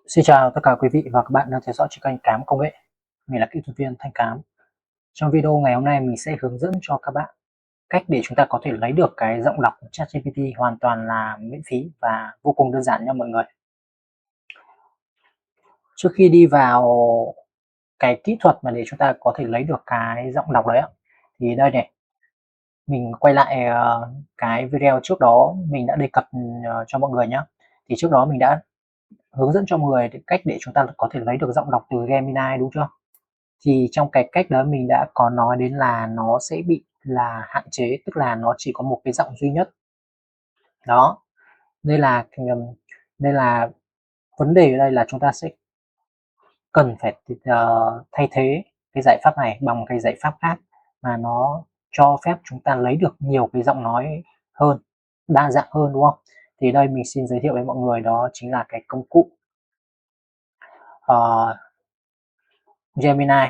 Xin chào tất cả quý vị và các bạn đang theo dõi trên kênh Cám Công nghệ. Mình là kỹ thuật viên Thanh Cám. Trong video ngày hôm nay mình sẽ hướng dẫn cho các bạn cách để chúng ta có thể lấy được cái giọng đọc của ChatGPT hoàn toàn là miễn phí và vô cùng đơn giản nha mọi người. Trước khi đi vào cái kỹ thuật mà để chúng ta có thể lấy được cái giọng đọc đấy thì đây này, mình quay lại cái video trước đó mình đã đề cập cho mọi người nhé. Thì trước đó mình đã hướng dẫn cho mọi người cách để chúng ta có thể lấy được giọng đọc từ Gemini, đúng chưa? Thì trong cái cách đó mình đã có nói đến là nó sẽ bị là hạn chế, tức là nó chỉ có một cái giọng duy nhất đó. Đây là vấn đề ở đây là chúng ta sẽ cần phải thay thế cái giải pháp này bằng cái giải pháp khác mà nó cho phép chúng ta lấy được nhiều cái giọng nói hơn, đa dạng hơn, đúng không? Thì đây mình xin giới thiệu với mọi người, đó chính là cái công cụ Gemini.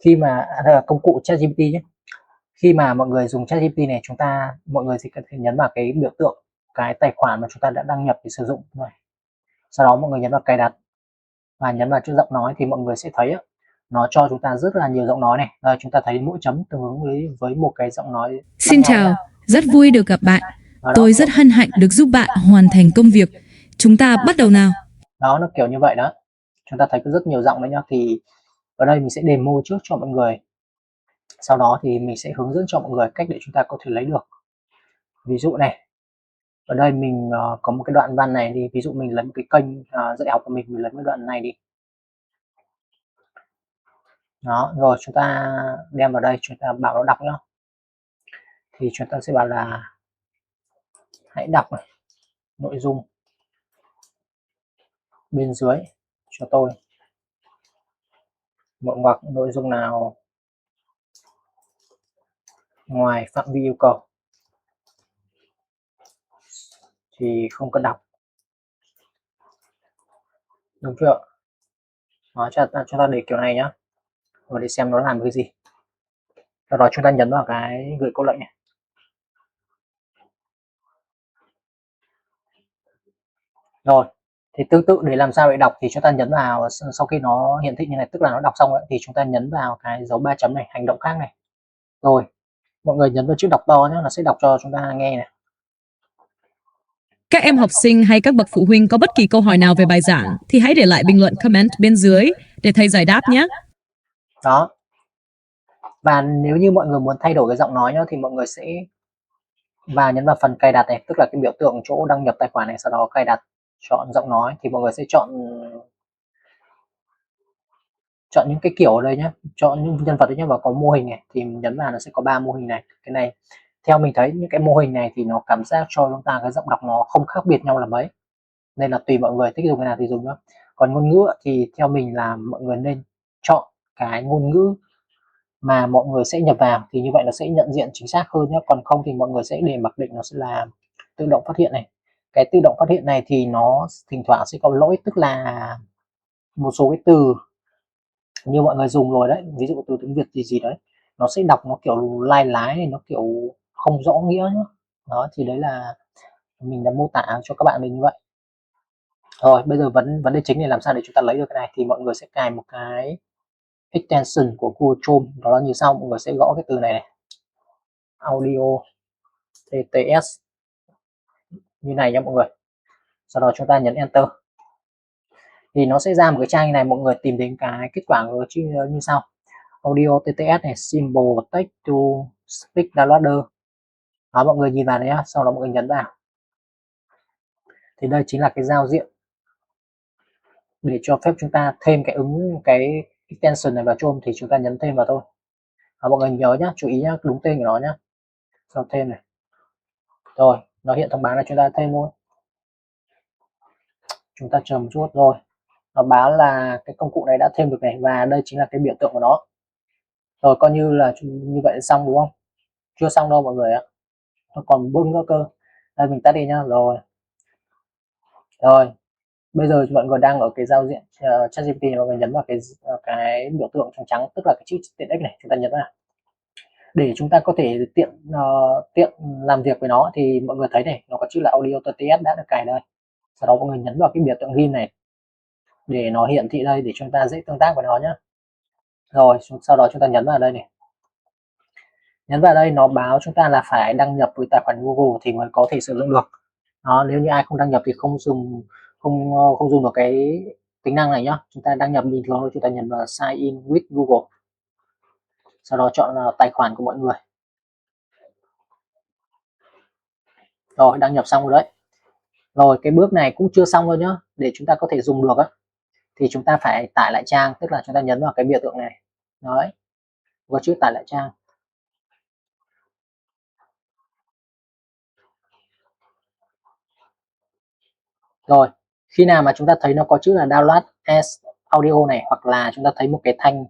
Khi mà công cụ ChatGPT nhé, khi mà mọi người dùng ChatGPT này, mọi người sẽ có thể nhấn vào cái biểu tượng cái tài khoản mà chúng ta đã đăng nhập để sử dụng này. Sau đó mọi người nhấn vào cài đặt và nhấn vào chữ giọng nói thì mọi người sẽ thấy nó cho chúng ta rất là nhiều giọng nói này. Đây, chúng ta thấy mỗi chấm tương ứng với một cái giọng nói. Xin chào, rất vui được gặp bạn. Tôi rất hân hạnh được giúp bạn hoàn thành công việc. Chúng ta bắt đầu nào. Đó, nó kiểu như vậy đó. Chúng ta thấy có rất nhiều giọng đấy nhá. Thì ở đây mình sẽ demo trước cho mọi người. Sau đó thì mình sẽ hướng dẫn cho mọi người cách để chúng ta có thể lấy được. Ví dụ này, ở đây mình có một cái đoạn văn này, thì ví dụ mình lấy một cái kênh dạy học của mình lấy cái đoạn này đi. Đó, rồi chúng ta đem vào đây, chúng ta bảo nó đọc nhá. Thì chúng ta sẽ bảo là hãy đọc này, nội dung bên dưới cho tôi, một ngoặc nội dung nào ngoài phạm vi yêu cầu thì không cần đọc, đúng chưa? Đó, chúng ta để kiểu này nhá, và để xem nó làm cái gì. Sau đó chúng ta nhấn vào cái gửi câu lệnh này. Rồi, thì tương tự để làm sao để đọc thì chúng ta nhấn vào, sau khi nó hiển thị như này, tức là nó đọc xong rồi, thì chúng ta nhấn vào cái dấu 3 chấm này, hành động khác này. Rồi, mọi người nhấn vào chữ đọc to nhé, nó sẽ đọc cho chúng ta nghe này. Các em học sinh hay các bậc phụ huynh có bất kỳ câu hỏi nào về bài giảng thì hãy để lại bình luận comment bên dưới để thầy giải đáp nhé. Đó. Và nếu như mọi người muốn thay đổi cái giọng nói nhá, thì mọi người sẽ nhấn vào phần cài đặt này, tức là cái biểu tượng chỗ đăng nhập tài khoản này, sau đó cài đặt, chọn giọng nói, thì mọi người sẽ chọn những cái kiểu ở đây nhé, chọn những nhân vật đấy nhé, và có mô hình này, thì nhấn vào nó sẽ có 3 mô hình này. Cái này theo mình thấy những cái mô hình này thì nó cảm giác cho chúng ta cái giọng đọc nó không khác biệt nhau là mấy, nên là tùy mọi người thích dùng cái nào thì dùng nhá. Còn ngôn ngữ thì theo mình là mọi người nên chọn cái ngôn ngữ mà mọi người sẽ nhập vào, thì như vậy nó sẽ nhận diện chính xác hơn nhé. Còn không thì mọi người sẽ để mặc định nó sẽ là tự động phát hiện này. Cái tự động phát hiện này thì nó thỉnh thoảng sẽ có lỗi, tức là một số cái từ như mọi người dùng rồi đấy, ví dụ từ tiếng Việt gì gì đấy, nó sẽ đọc nó kiểu lai lái này, nó kiểu không rõ nghĩa nữa. Đó, thì đấy là mình đã mô tả cho các bạn mình như vậy. Rồi bây giờ vấn đề chính là làm sao để chúng ta lấy được cái này, thì mọi người sẽ cài một cái extension của Google Chrome, đó là như sau. Mọi người sẽ gõ cái từ này audio TTS như này nha mọi người. Sau đó chúng ta nhấn enter thì nó sẽ ra một cái trang như này. Mọi người tìm đến cái kết quả như sau: audio TTS này, symbol text to speak downloader. Đó, mọi người nhìn vào đấy nhá, sau đó mọi người nhấn vào thì đây chính là cái giao diện để cho phép chúng ta thêm cái extension này vào Chrome, thì chúng ta nhấn thêm vào thôi. Đó, mọi người nhớ nhá, chú ý nhá, đúng tên của nó nhá, sau thêm này. Rồi nó hiện thông báo là chúng ta thêm luôn, chúng ta chờ một chút. Rồi nó báo là cái công cụ này đã thêm được này, và đây chính là cái biểu tượng của nó. Rồi coi như là như vậy xong, đúng không? Chưa xong đâu mọi người ạ, nó còn bung nữa cơ. Đây mình tắt đi nhá. Rồi bây giờ mọi người đang ở cái giao diện ChatGPT, mọi người nhấn vào cái biểu tượng trắng trắng, tức là cái chữ tiện ích này, chúng ta nhấn vào. để chúng ta có thể tiện làm việc với nó thì mọi người thấy này, nó có chữ là Audio TTS đã được cài đây. Sau đó mọi người nhấn vào cái biểu tượng ghim này để nó hiển thị đây để chúng ta dễ tương tác với nó nhé. Rồi sau đó chúng ta nhấn vào đây này, nhấn vào đây nó báo chúng ta là phải đăng nhập với tài khoản Google thì mới có thể sử dụng được. Đó, nếu như ai không đăng nhập thì không dùng được cái tính năng này nhá. Chúng ta đăng nhập bình thường thôi, chúng ta nhấn vào sign in with Google, sau đó chọn tài khoản của mọi người. Rồi đăng nhập xong rồi đấy. Rồi cái bước này cũng chưa xong đâu nhá, để chúng ta có thể dùng được á thì chúng ta phải tải lại trang, tức là chúng ta nhấn vào cái biểu tượng này đấy, có chữ tải lại trang. Rồi khi nào mà chúng ta thấy nó có chữ là download as audio này, hoặc là chúng ta thấy một cái thanh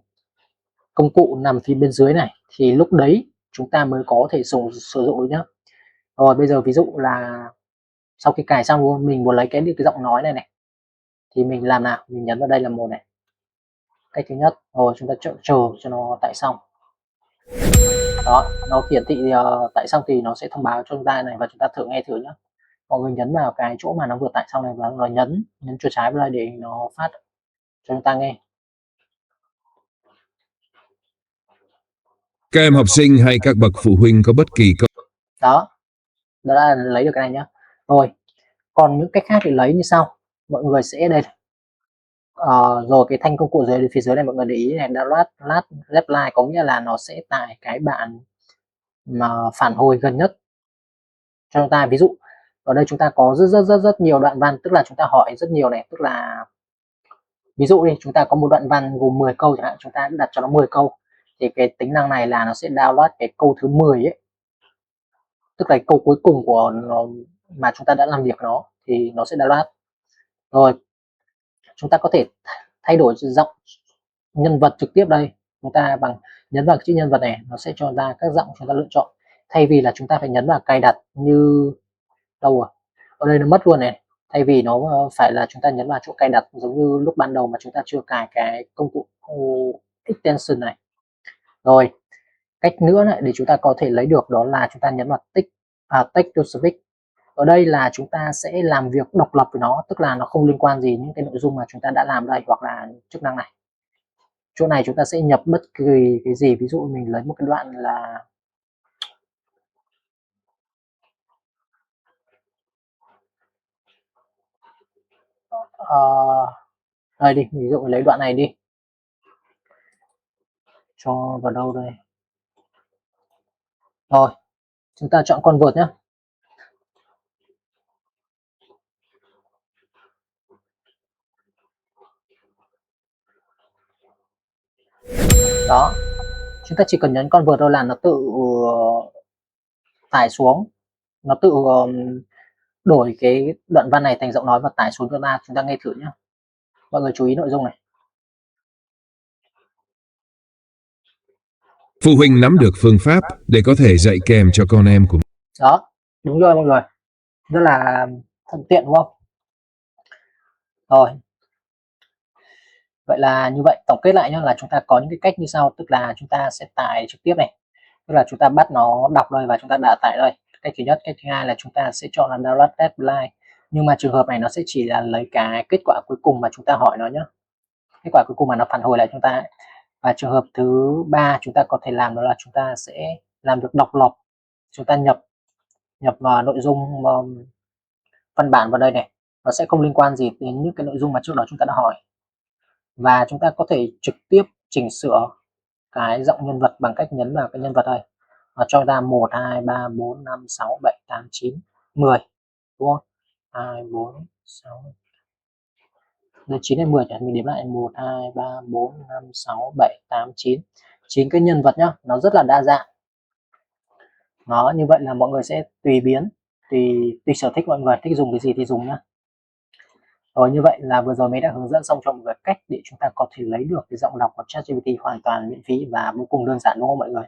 công cụ nằm phía bên dưới này, thì lúc đấy chúng ta mới có thể sử dụng được nhá. Rồi bây giờ ví dụ là sau khi cài xong luôn, mình muốn lấy cái giọng nói này này thì mình làm nào, mình nhấn vào đây là một này, cách thứ nhất. Rồi chúng ta chờ cho nó tải xong. Đó, nó hiển thị tải xong thì nó sẽ thông báo cho chúng ta này, và chúng ta thử nghe thử nhé. Mọi người nhấn vào cái chỗ mà nó vừa tải xong này và nó nhấn chuột trái vào đây để nó phát cho chúng ta nghe. Các em học sinh hay các bậc phụ huynh có bất kỳ câu Đó là lấy được cái này nhá. Rồi còn những cách khác thì lấy như sau, mọi người sẽ đây rồi cái thanh công cụ dưới phía dưới này mọi người để ý này, download last reply có nghĩa là nó sẽ tải cái bản mà phản hồi gần nhất cho chúng ta. Ví dụ ở đây chúng ta có rất nhiều đoạn văn, tức là chúng ta hỏi rất nhiều này, tức là ví dụ đi chúng ta có một đoạn văn gồm 10 câu chẳng hạn, chúng ta đặt cho nó 10 câu thì cái tính năng này là nó sẽ download cái câu thứ 10 ấy, tức là câu cuối cùng của nó mà chúng ta đã làm việc nó thì nó sẽ download. Rồi chúng ta có thể thay đổi giọng nhân vật trực tiếp đây, chúng ta bằng nhấn vào chữ nhân vật này, nó sẽ cho ra các giọng chúng ta lựa chọn, thay vì là chúng ta phải nhấn vào cài đặt như đâu rồi, ở đây nó mất luôn này, thay vì nó phải là chúng ta nhấn vào chỗ cài đặt giống như lúc ban đầu mà chúng ta chưa cài cái công cụ extension này. Rồi cách nữa này để chúng ta có thể lấy được đó là chúng ta nhấn vào text to speech. Ở đây là chúng ta sẽ làm việc độc lập với nó, tức là nó không liên quan gì những cái nội dung mà chúng ta đã làm đây, hoặc là chức năng này. Chỗ này chúng ta sẽ nhập bất kỳ cái gì, ví dụ mình lấy một cái đoạn là đây đi, ví dụ lấy đoạn này đi, cho vào đâu đây. Rồi chúng ta chọn convert nhé. Đó, chúng ta chỉ cần nhấn convert thôi là nó tự tải xuống, nó tự đổi cái đoạn văn này thành giọng nói và tải xuống cho ta. Chúng ta nghe thử nhé, mọi người chú ý nội dung này. phụ huynh nắm được phương pháp để có thể dạy kèm cho con em của mình. Đó, đúng rồi mọi người, rất là thuận tiện đúng không? Rồi vậy là như vậy, tổng kết lại nhé, là chúng ta có những cái cách như sau, tức là chúng ta sẽ tải trực tiếp này, tức là chúng ta bắt nó đọc đây và chúng ta đã tải đây, cách thứ nhất. Cách thứ hai là chúng ta sẽ chọn là download reply, nhưng mà trường hợp này nó sẽ chỉ là lấy cái kết quả cuối cùng mà chúng ta hỏi nó nhé, kết quả cuối cùng mà nó phản hồi lại chúng ta. Và trường hợp thứ ba chúng ta có thể làm đó là chúng ta sẽ làm việc độc lập, chúng ta nhập vào nội dung văn bản vào đây này, nó sẽ không liên quan gì đến những cái nội dung mà trước đó chúng ta đã hỏi, và chúng ta có thể trực tiếp chỉnh sửa cái giọng nhân vật bằng cách nhấn vào cái nhân vật đây và cho ra 1 2 3 4 5 6 7 8 9 10 đúng không? 2 4 6 đến 9 đến 10 mình đếm lại 1 2 3 4 5 6 7 8 9 9 cái nhân vật nhá, nó rất là đa dạng. Nó như vậy là mọi người sẽ tùy biến, tùy sở thích, mọi người thích dùng cái gì thì dùng nhá. Rồi như vậy là vừa rồi mình đã hướng dẫn xong cho mọi người cách để chúng ta có thể lấy được cái giọng đọc của ChatGPT hoàn toàn miễn phí và vô cùng đơn giản đúng không mọi người?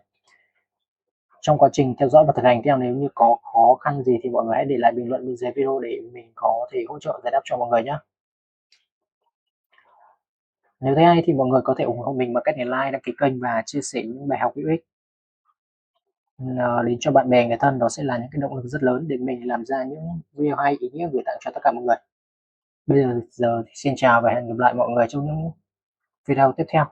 Trong quá trình theo dõi và thực hành theo, nếu như có khó khăn gì thì mọi người hãy để lại bình luận bên dưới video để mình có thể hỗ trợ giải đáp cho mọi người nhé. Nếu thấy hay thì mọi người có thể ủng hộ mình bằng cách nhấn like, đăng ký kênh và chia sẻ những bài học hữu ích. đến cho bạn bè người thân, đó sẽ là những cái động lực rất lớn để mình làm ra những video hay, ý nghĩa gửi tặng cho tất cả mọi người. Bây giờ thì xin chào và hẹn gặp lại mọi người trong những video tiếp theo.